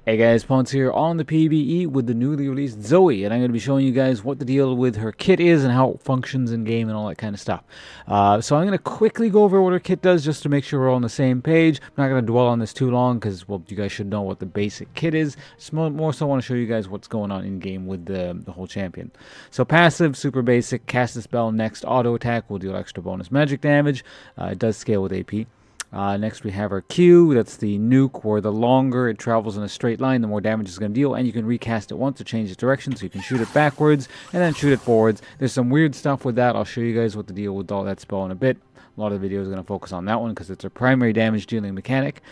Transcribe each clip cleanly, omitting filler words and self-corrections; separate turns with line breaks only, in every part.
Hey guys, Ponce here on the PBE with the newly released Zoe, and I'm going to be showing you guys what the deal with her kit is and how it functions in game and all that kind of stuff. So I'm going to quickly go over what her kit does just to make sure we're all on the same page. I'm not going to dwell on this too long because, well, you guys should know what the basic kit is. Just more so I want to show you guys what's going on in game with the whole champion. So passive, super basic, cast a spell, next auto attack will deal extra bonus magic damage. It does scale with AP. Next we have our Q, that's the nuke, where the longer it travels in a straight line, the more damage it's going to deal, and you can recast it once to change its direction, so you can shoot it backwards, and then shoot it forwards. There's some weird stuff with that. I'll show you guys what the deal with all that spell in a bit. A lot of the video is going to focus on that one, because it's a primary damage dealing mechanic.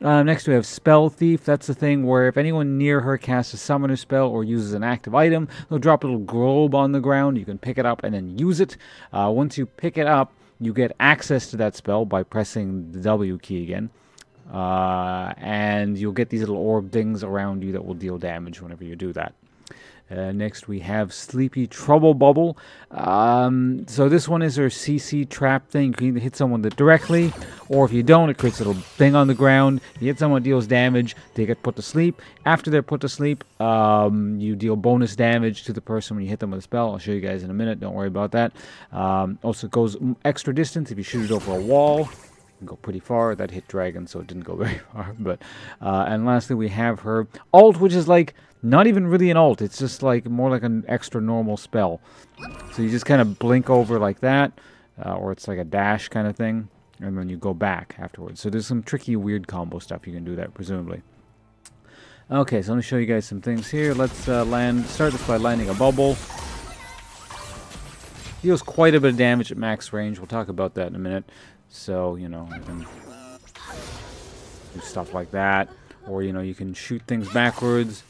Next we have Spell Thief. That's the thing where if anyone near her casts a summoner spell or uses an active item, they'll drop a little globe on the ground. You can pick it up and then use it. Once you pick it up, you get access to that spell by pressing the W key again. And you'll get these little orb things around you that will deal damage whenever you do that. Next we have Sleepy Trouble Bubble. So this one is her CC trap thing. You can either hit someone directly, or if you don't, it creates a little thing on the ground. You hit someone, deals damage, they get put to sleep. After they're put to sleep, you deal bonus damage to the person when you hit them with a spell. I'll show you guys in a minute, don't worry about that. Also, it goes extra distance if you shoot it over a wall. Can go pretty far. That hit dragon, so it didn't go very far. But and lastly, we have her alt, which is like not even really an alt. It's just like more like an extra normal spell. So you just kind of blink over like that, or it's like a dash kind of thing, and then you go back afterwards. So there's some tricky, weird combo stuff you can do that, presumably. Okay, so let me show you guys some things here. Let's start this by landing a bubble. Deals quite a bit of damage at max range. We'll talk about that in a minute. So, you know, you can do stuff like that. Or, you know, you can shoot things backwards.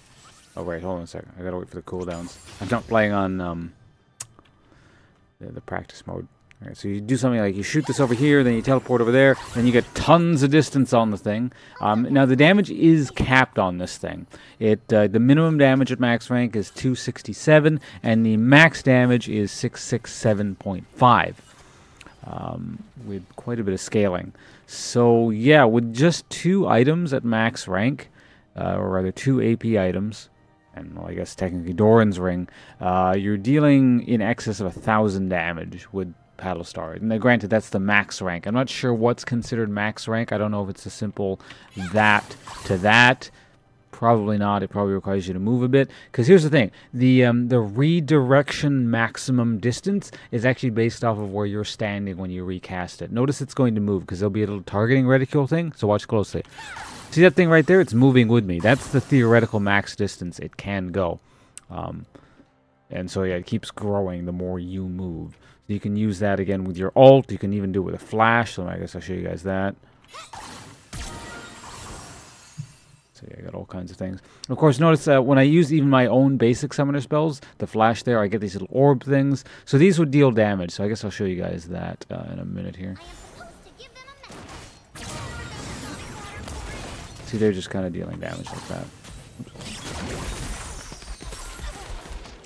Oh, wait, hold on a second. I gotta wait for the cooldowns. I'm not playing on the practice mode. Alright, so you do something like you shoot this over here, then you teleport over there, then you get tons of distance on the thing. Now, the damage is capped on this thing. The minimum damage at max rank is 267, and the max damage is 667.5. With quite a bit of scaling. So yeah, with just 2 items at max rank, or rather 2 AP items, and well, I guess technically Doran's Ring, you're dealing in excess of 1,000 damage with Paddlestar. And granted, that's the max rank. I'm not sure what's considered max rank. I don't know if it's a simple that to that. Probably not. It probably requires you to move a bit. Because here's the thing. The redirection maximum distance is actually based off of where you're standing when you recast it. Notice it's going to move because there'll be a little targeting reticule thing. So watch closely. See that thing right there? It's moving with me. That's the theoretical max distance it can go. And so yeah, it keeps growing the more you move. So you can use that again with your ult. You can even do it with a flash. So I guess I'll show you guys that. So yeah, I got all kinds of things. Of course, notice that when I use even my own basic summoner spells, the flash there, I get these little orb things. So these would deal damage. So I guess I'll show you guys that in a minute here. See, they're just kind of dealing damage like that.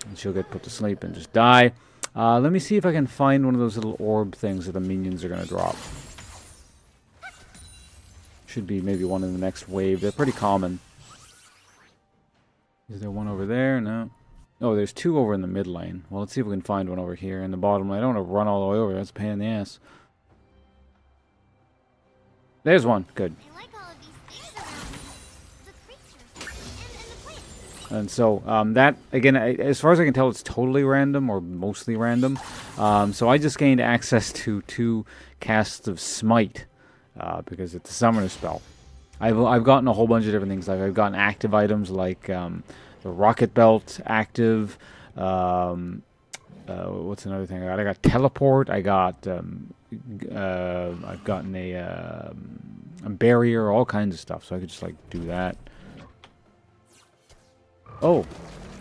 And she'll get put to sleep and just die. Let me see if I can find one of those little orb things that the minions are going to drop. Should be maybe one in the next wave. They're pretty common. Is there one over there? No. Oh, there's 2 over in the mid lane. Well, let's see if we can find one over here in the bottom lane. I don't want to run all the way over. That's a pain in the ass. There's one. Good. And so that, again, as far as I can tell, it's totally random or mostly random. So I just gained access to 2 casts of Smite. Because it's a summoner spell. I've gotten a whole bunch of different things. Like I've gotten active items like the rocket belt active. What's another thing I got? I got teleport. I got I've gotten a barrier, all kinds of stuff. So I could just like do that. Oh,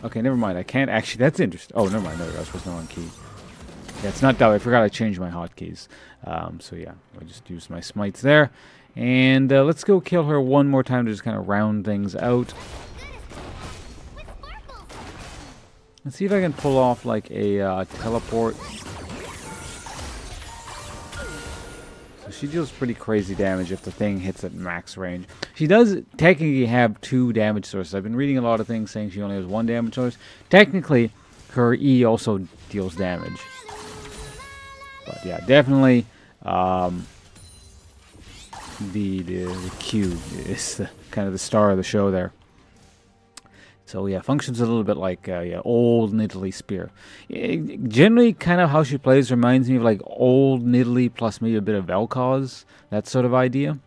okay, never mind. I can't actually. That's interesting. Oh, never mind. There we go. I was supposed to know on key. Yeah, it's not that. I forgot I changed my hotkeys. So yeah, I just used my smites there. And let's go kill her one more time to just kind of round things out. Let's see if I can pull off like a teleport. So she deals pretty crazy damage if the thing hits at max range. She does technically have 2 damage sources. I've been reading a lot of things saying she only has 1 damage source. Technically, her E also deals damage. But yeah, definitely the Q is kind of the star of the show there. So yeah, functions a little bit like yeah, old Nidalee Spear. Generally, kind of how she plays reminds me of like old Nidalee plus maybe a bit of Vel'Koz, that sort of idea.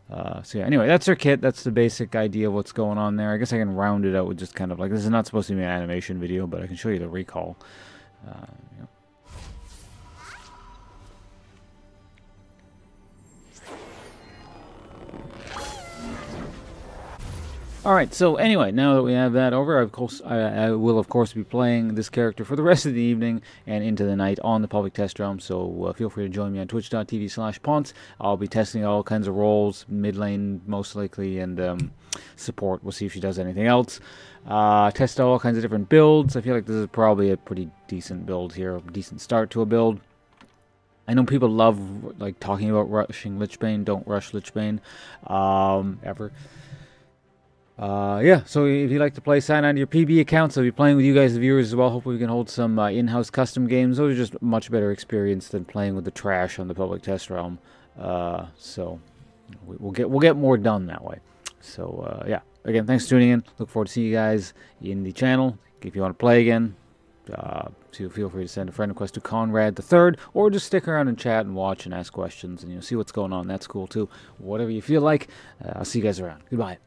So yeah, anyway, that's her kit. That's the basic idea of what's going on there. I guess I can round it out with just kind of like, this is not supposed to be an animation video, but I can show you the recall. Yeah. Alright, so anyway, now that we have that over, I will of course be playing this character for the rest of the evening and into the night on the public test realm, so feel free to join me on twitch.tv/Ponce. I'll be testing all kinds of roles, mid lane most likely, and support. We'll see if she does anything else. Test all kinds of different builds. I feel like this is probably a pretty decent build here, a decent start to a build. I know people love like talking about rushing Lichbane. Don't rush Lichbane, ever. Yeah, so if you'd like to play, sign on to your PB accounts. I'll be playing with you guys, the viewers, as well. Hopefully we can hold some in-house custom games. Those are just a much better experience than playing with the trash on the public test realm. So we'll get more done that way. So yeah, again, thanks for tuning in. Look forward to seeing you guys in the channel. If you want to play again, so feel free to send a friend request to Conrad III, or just stick around and chat and watch and ask questions and see what's going on. That's cool too. Whatever you feel like. I'll see you guys around. Goodbye.